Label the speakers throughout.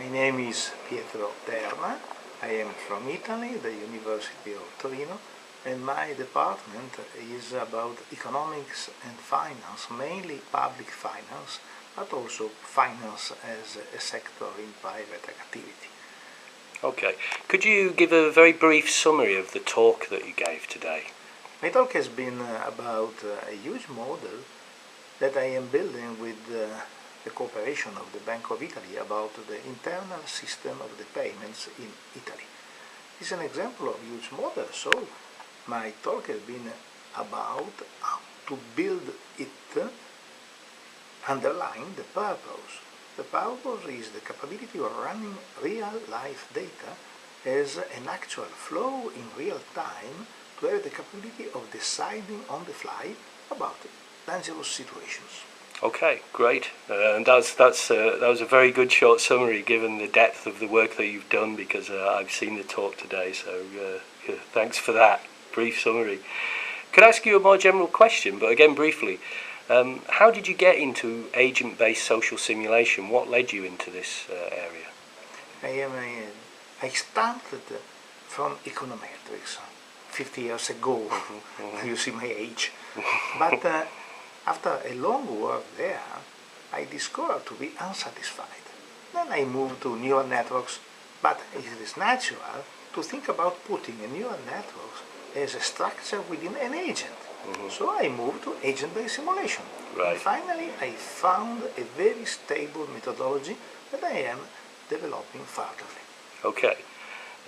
Speaker 1: My name is Pietro Terna. I am from Italy, the University of Torino, and my department is about economics and finance, mainly public finance, but also finance as a sector in private activity.
Speaker 2: Okay. Could you give a very brief summary of the talk that you gave today?
Speaker 1: My talk has been about a huge model that I am building with the cooperation of the Bank of Italy about the internal system of the payments in Italy. It's an example of huge model, so my talk has been about how to build it, underlying the purpose. The purpose is the capability of running real-life data as an actual flow in real time to have the capability of deciding on the fly about dangerous situations.
Speaker 2: Okay, great. And that was a very good short summary given the depth of the work that you've done, because I've seen the talk today, so thanks for that brief summary. Could I ask you a more general question, but again briefly? How did you get into agent-based social simulation? What led you into this area?
Speaker 1: I started from econometrics 50 years ago. You see my age. But after a long work there, I discovered to be unsatisfied. Then I moved to neural networks, but it is natural to think about putting a neural network as a structure within an agent. So I moved to agent-based simulation.
Speaker 2: Right.
Speaker 1: And finally, I found a very stable methodology that I am developing further.
Speaker 2: Okay.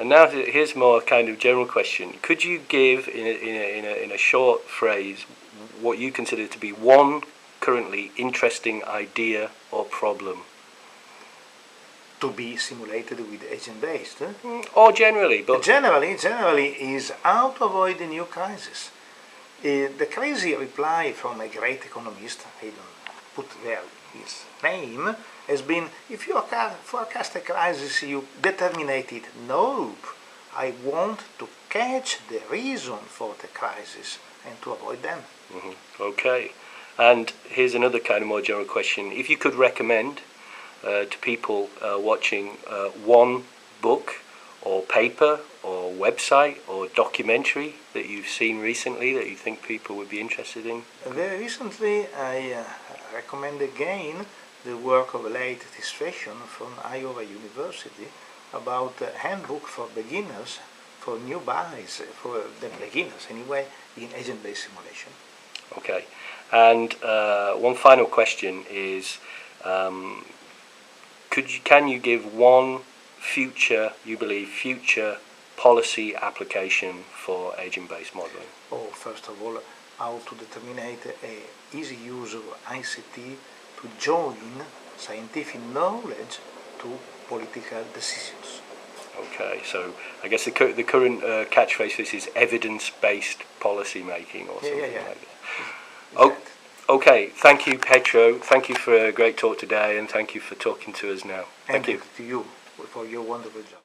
Speaker 2: And now here's more kind of general question. Could you give, in a short phrase, what you consider to be one currently interesting idea or problem?
Speaker 1: To be simulated with agent-based?
Speaker 2: Or generally, but...
Speaker 1: Generally is how to avoid a new crisis. The crazy reply from a great economist, I don't put there his name, has been, if you forecast a crisis, you determine it. Nope. I want to catch the reason for the crisis and to avoid them.
Speaker 2: Okay. And here's another kind of more general question. If you could recommend to people watching one book or paper or website or documentary that you've seen recently that you think people would be interested in?
Speaker 1: Very recently I recommend again the work of Late Tisfashion from Iowa University about a handbook for beginners, for new buys, for the beginners anyway, in agent-based simulation.
Speaker 2: Okay. And one final question is, can you give one future policy application for agent-based modeling?
Speaker 1: First of all, how to determine a easy use of ICT to join scientific knowledge to political decisions.
Speaker 2: Okay, so I guess the current catchphrase for this is evidence-based policy making or something like that. Okay, thank you, Pietro. Thank you for a great talk today, and thank you for talking to us now. Thank you.
Speaker 1: To you for your wonderful job.